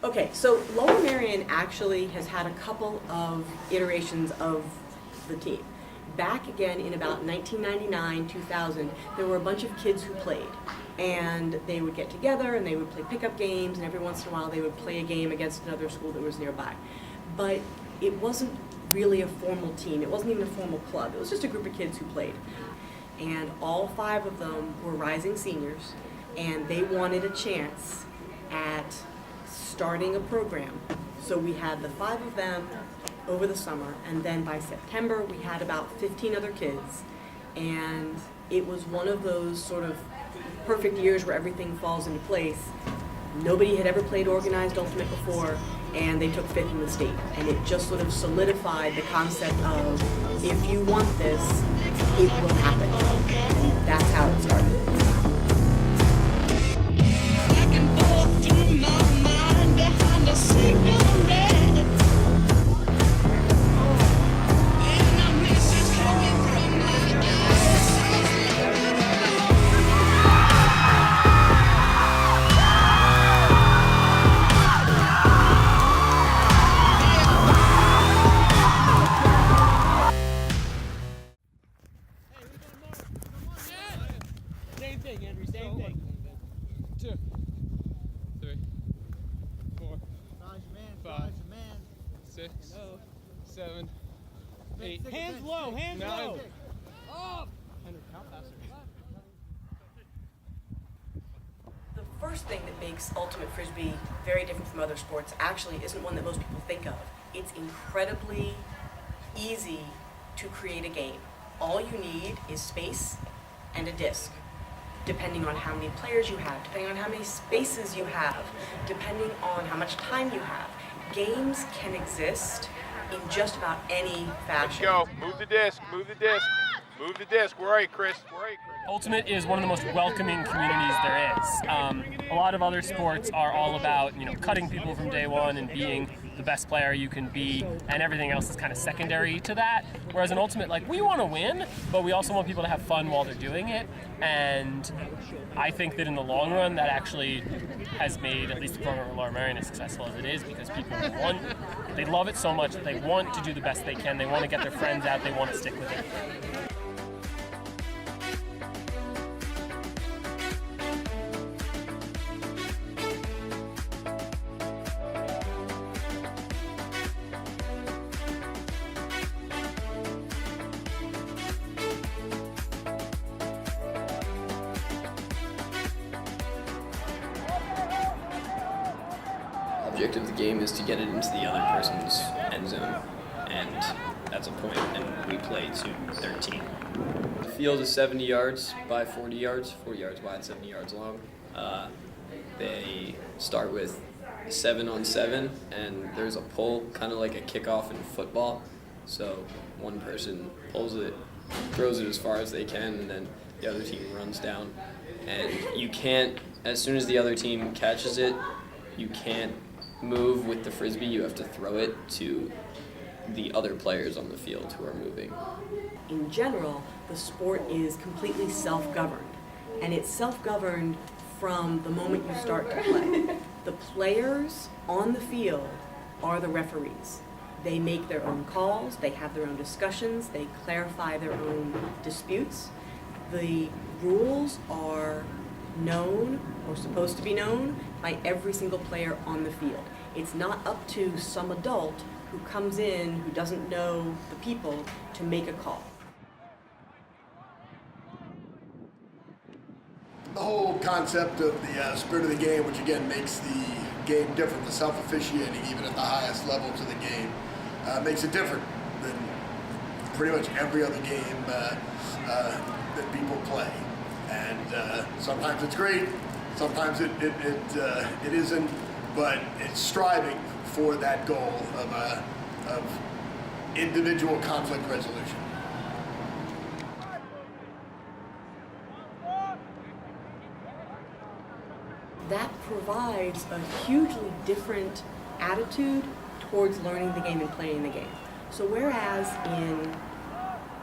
Okay, so Lower Merion actually has had a couple of iterations of the team. Back again in about 1999, 2000, there were a bunch of kids who played. And they would get together and they would play pickup games, and every once in a while they would play a game against another school that was nearby. But it wasn't really a formal team. It wasn't even a formal club. It was just a group of kids who played. And all 5 of them were rising seniors, and they wanted a chance at starting a program. So we had the 5 of them over the summer, and then by September we had about 15 other kids, and it was one of those sort of perfect years where everything falls into place. Nobody had ever played organized ultimate before, and they took 5th in the state, and it just sort of solidified the concept of, if you want this, it will happen. And that's how it started. Same thing, Henry, same thing. 2, 3, 4, 5, 6, 7, 8. Hands low, hands low. Up. Henry, count faster. The first thing that makes Ultimate Frisbee very different from other sports actually isn't one that most people think of. It's incredibly easy to create a game. All you need is space and a disc. Depending on how many players you have, depending on how many spaces you have, depending on how much time you have. Games can exist in just about any fashion. Let's go. Move the disc. Move the disc. Move the disc. Where are you, Chris? Where are you, Chris? Ultimate is one of the most welcoming communities there is. A lot of other sports are all about, cutting people from day one and being the best player you can be, and everything else is kind of secondary to that. Whereas in Ultimate, we want to win, but we also want people to have fun while they're doing it. And I think that in the long run, that actually has made at least the program at Lower Merion as successful as it is, because people they love it so much that they want to do the best they can. They want to get their friends out. They want to stick with it. Objective of the game is to get it into the other person's end zone, and that's a point, and we play to 13. The field is 70 yards by 40 yards, 40 yards wide, 70 yards long. They start with 7-on-7, and there's a pull, kind of like a kickoff in football. So one person pulls it, throws it as far as they can, and then the other team runs down. And you can't, as soon as the other team catches it, you can't move with the Frisbee. You have to throw it to the other players on the field who are moving. In general, the sport is completely self-governed, and it's self-governed from the moment you start to play. The players on the field are the referees. They make their own calls, they have their own discussions, they clarify their own disputes. The rules are known, or supposed to be known, by every single player on the field. It's not up to some adult who comes in, who doesn't know the people, to make a call. The whole concept of the spirit of the game, which again makes the game different, the self-officiating even at the highest levels of the game, makes it different than pretty much every other game that people play. And sometimes it's great, sometimes it isn't, but it's striving for that goal of individual conflict resolution. That provides a hugely different attitude towards learning the game and playing the game. So whereas in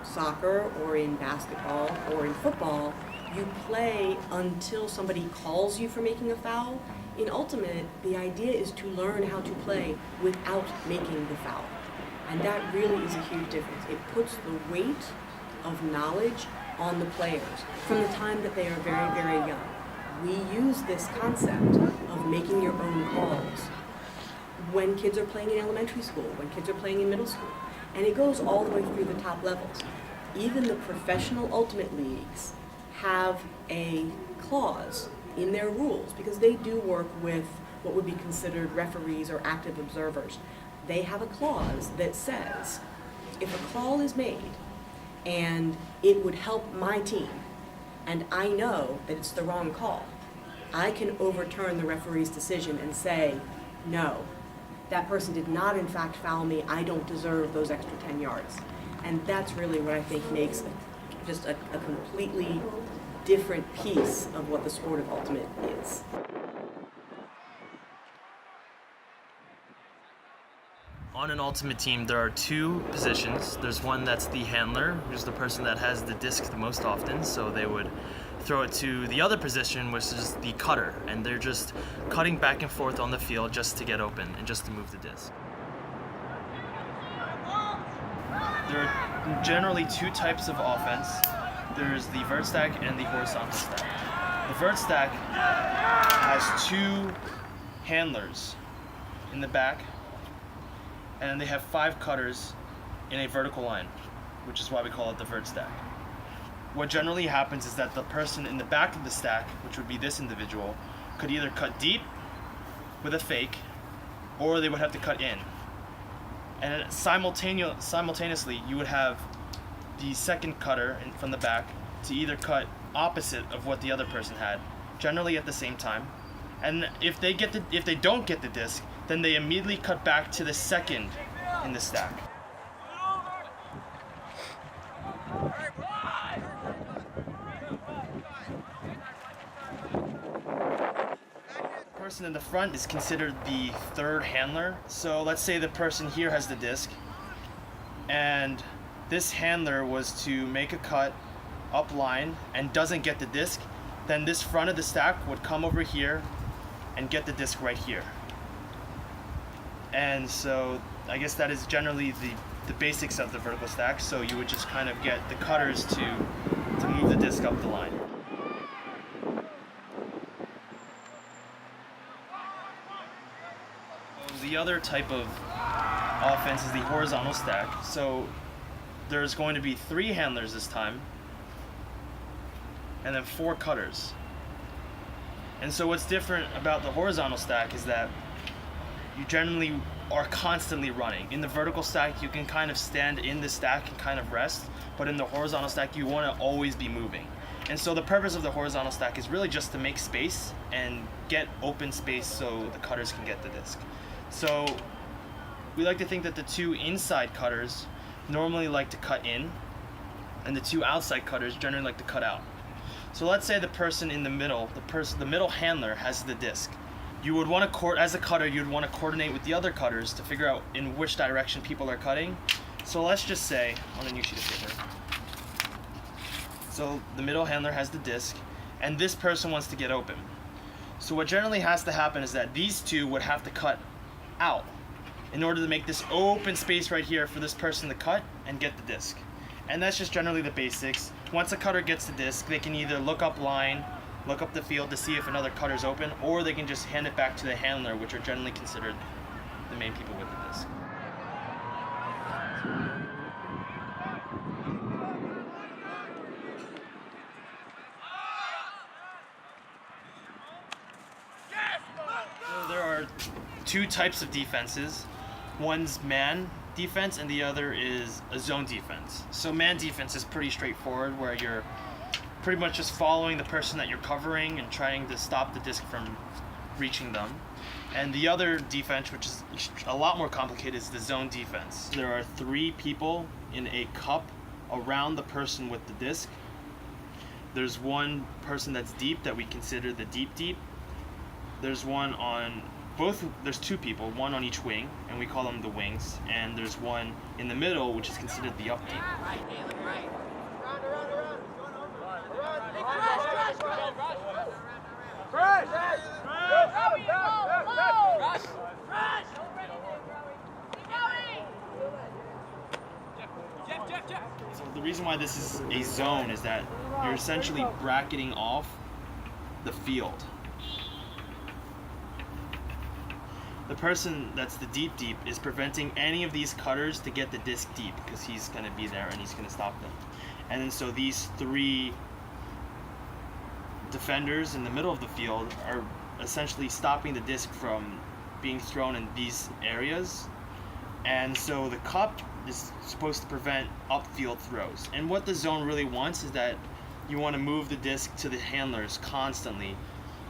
soccer or in basketball or in football, you play until somebody calls you for making a foul, In Ultimate, the idea is to learn how to play without making the foul. And that really is a huge difference. It puts the weight of knowledge on the players from the time that they are very, very young. We use this concept of making your own calls when kids are playing in elementary school, when kids are playing in middle school, and it goes all the way through the top levels. Even the professional Ultimate leagues have a clause in their rules, because they do work with what would be considered referees or active observers. They have a clause that says, if a call is made and it would help my team, and I know that it's the wrong call, I can overturn the referee's decision and say, no, that person did not in fact foul me, I don't deserve those extra 10 yards. And that's really what I think makes just a completely different piece of what the sport of Ultimate is. On an Ultimate team, there are two positions. There's one that's the handler, who's the person that has the disc the most often, so they would throw it to the other position, which is the cutter, and they're just cutting back and forth on the field just to get open and just to move the disc. There are generally two types of offense. There's the vert stack and the horizontal stack. The vert stack has two handlers in the back, and they have 5 cutters in a vertical line, which is why we call it the vert stack. What generally happens is that the person in the back of the stack, which would be this individual, could either cut deep with a fake, or they would have to cut in. And simultaneously, you would have the second cutter from the back to either cut opposite of what the other person had, generally at the same time. And if they don't get the disc, then they immediately cut back to the second in the stack. The person in the front is considered the third handler. So let's say the person here has the disc, and this handler was to make a cut up line and doesn't get the disc, then this front of the stack would come over here and get the disc right here. And so I guess that is generally the basics of the vertical stack. So you would just kind of get the cutters to move the disc up the line. The other type of offense is the horizontal stack. So there's going to be 3 handlers this time, and then 4 cutters. And so what's different about the horizontal stack is that you generally are constantly running. In the vertical stack, you can kind of stand in the stack and kind of rest, but in the horizontal stack, you want to always be moving. And so the purpose of the horizontal stack is really just to make space and get open space so the cutters can get the disc. So we like to think that the 2 inside cutters normally like to cut in, and the 2 outside cutters generally like to cut out. So let's say the person in the middle, the middle handler has the disc. You would want to, as a cutter, you'd want to coordinate with the other cutters to figure out in which direction people are cutting. So let's just say, on a new sheet of paper. So the middle handler has the disc, and this person wants to get open. So what generally has to happen is that these 2 would have to cut out in order to make this open space right here for this person to cut and get the disc. And that's just generally the basics. Once a cutter gets the disc, they can either look up line, look up the field to see if another cutter's open, or they can just hand it back to the handler, which are generally considered the main people with the disc. So there are 2 types of defenses. One's man defense and the other is a zone defense. So man defense is pretty straightforward, where you're pretty much just following the person that you're covering and trying to stop the disc from reaching them. And the other defense, which is a lot more complicated, is the zone defense. There are 3 people in a cup around the person with the disc. There's one person that's deep that we consider the deep. There's one on there's 2 people, one on each wing, and we call them the wings, and there's one in the middle, which is considered the up deep. So the reason why this is a zone is that you're essentially bracketing off the field. The person that's the deep is preventing any of these cutters to get the disc deep because he's going to be there and he's going to stop them. And then so these three defenders in the middle of the field are essentially stopping the disc from being thrown in these areas. And so the cup is supposed to prevent upfield throws. And what the zone really wants is that you want to move the disc to the handlers constantly,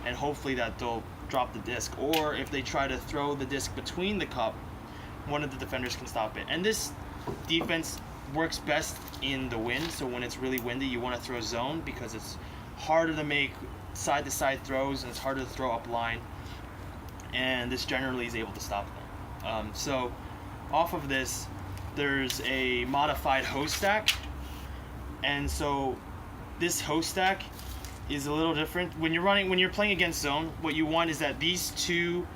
and hopefully that they'll drop the disc. Or if they try to throw the disc between the cup, one of the defenders can stop it. And this defense works best in the wind. So when it's really windy, you want to throw zone because it's harder to make side-to-side throws and it's harder to throw up line. And this generally is able to stop them. So off of this, there's a modified hose stack. And so this hose stack is a little different. When you're playing against zone, what you want is that these two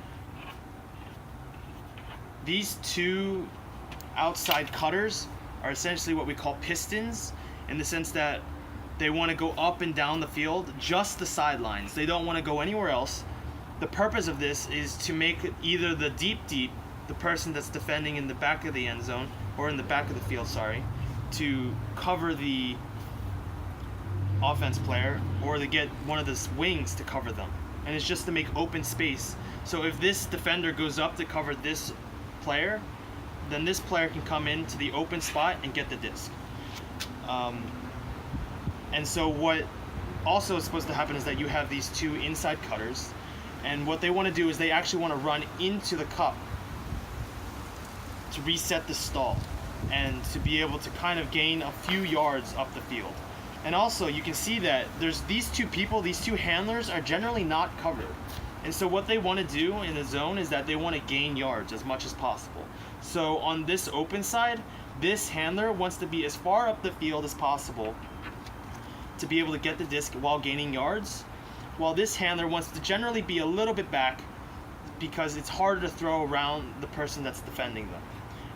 outside cutters are essentially what we call pistons, in the sense that they want to go up and down the field, just the sidelines. They don't want to go anywhere else. The purpose of this is to make either the deep, the person that's defending in the back of the end zone, or in the back of the field, to cover the offense player, or to get one of the wings to cover them. And it's just to make open space. So if this defender goes up to cover this player, then this player can come into the open spot and get the disc. And so what also is supposed to happen is that you have these two inside cutters, and what they want to do is they actually want to run into the cup to reset the stall and to be able to kind of gain a few yards up the field. And also you can see that there's these two handlers are generally not covered. And so what they want to do in the zone is that they want to gain yards as much as possible. So on this open side, this handler wants to be as far up the field as possible to be able to get the disc while gaining yards, while this handler wants to generally be a little bit back because it's harder to throw around the person that's defending them.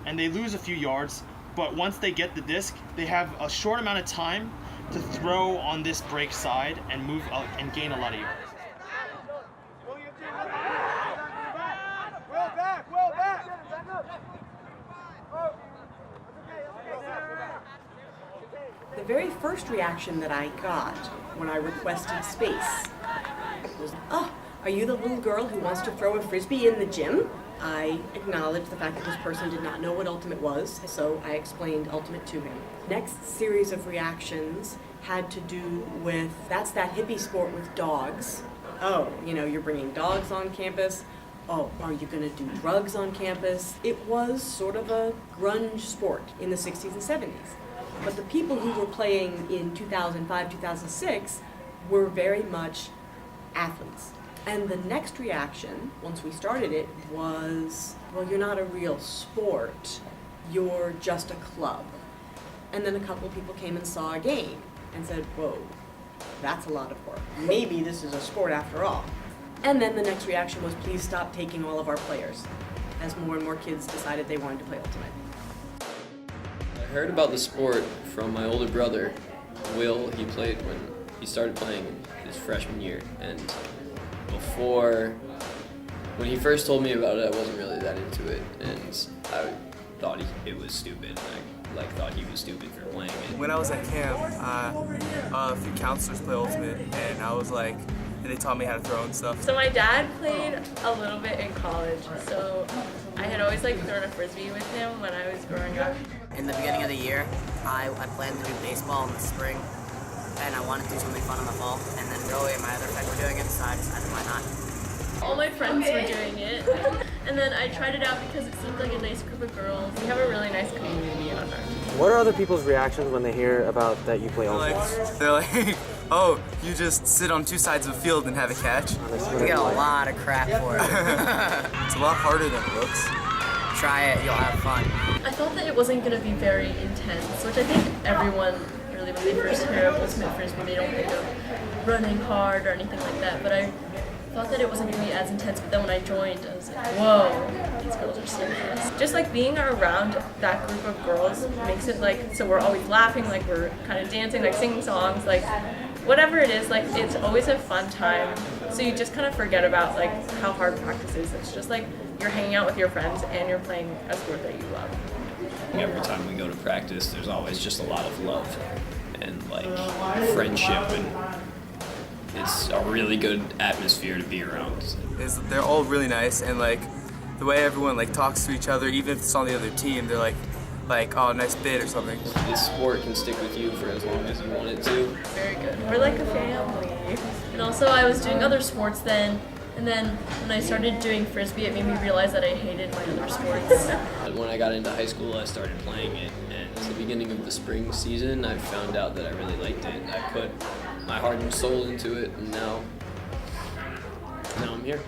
And they lose a few yards, but once they get the disc, they have a short amount of time to throw on this break side and move up and gain a lot of yards. The very first reaction that I got when I requested space was, "Oh, are you the little girl who wants to throw a frisbee in the gym?" I acknowledged the fact that this person did not know what ultimate was, so I explained ultimate to him. Next series of reactions had to do with, that's that hippie sport with dogs. Oh, you're bringing dogs on campus. Oh, are you going to do drugs on campus? It was sort of a grunge sport in the 60s and 70s. But the people who were playing in 2005, 2006 were very much athletes. And the next reaction, once we started it, was, well, you're not a real sport, you're just a club. And then a couple of people came and saw a game and said, whoa, that's a lot of work. Maybe this is a sport after all. And then the next reaction was, please stop taking all of our players, as more and more kids decided they wanted to play Ultimate. I heard about the sport from my older brother, Will. He played when he started playing his freshman year, and when he first told me about it, I wasn't really that into it, and I thought it was stupid. I thought he was stupid for playing it. When I was at camp, a few counselors play Ultimate, and I was like, and they taught me how to throw and stuff. So my dad played a little bit in college, so I had always thrown a frisbee with him when I was growing up. In the beginning of the year, I planned to do baseball in the spring, and I wanted to do something fun in the fall, and then Joey and my other friends were doing it, so I decided why not. All my friends were doing it, and then I tried it out because it seemed like a nice group of girls. We have a really nice community on our team. What are other people's reactions when they hear about that you play Ultimate? They're like, oh, you just sit on two sides of the field and have a catch? We get a lot of crap for it. It's a lot harder than it looks. Try it, you'll have fun. I thought that it wasn't going to be very intense, which I think everyone really, when they first hear of Ultimate Frisbee, they don't think of running hard or anything like that, but I thought that it wasn't going to be as intense, but then when I joined, I was like, whoa, these girls are serious. Just like being around that group of girls makes it like, so we're always laughing, like we're kind of dancing, like singing songs, like whatever it is, like it's always a fun time. So you just kind of forget about like how hard practice is. It's just like you're hanging out with your friends and you're playing a sport that you love. Every time we go to practice, there's always just a lot of love and like friendship, and it's a really good atmosphere to be around. They're all really nice, and like the way everyone like talks to each other, even if it's on the other team, they're like oh, nice bid or something. This sport can stick with you for as long as you want it to. Very good. We're like a family. And also I was doing other sports then, and then when I started doing Frisbee, it made me realize that I hated my other sports. When I got into high school, I started playing it, and at the beginning of the spring season, I found out that I really liked it. I put my heart and soul into it, and now I'm here.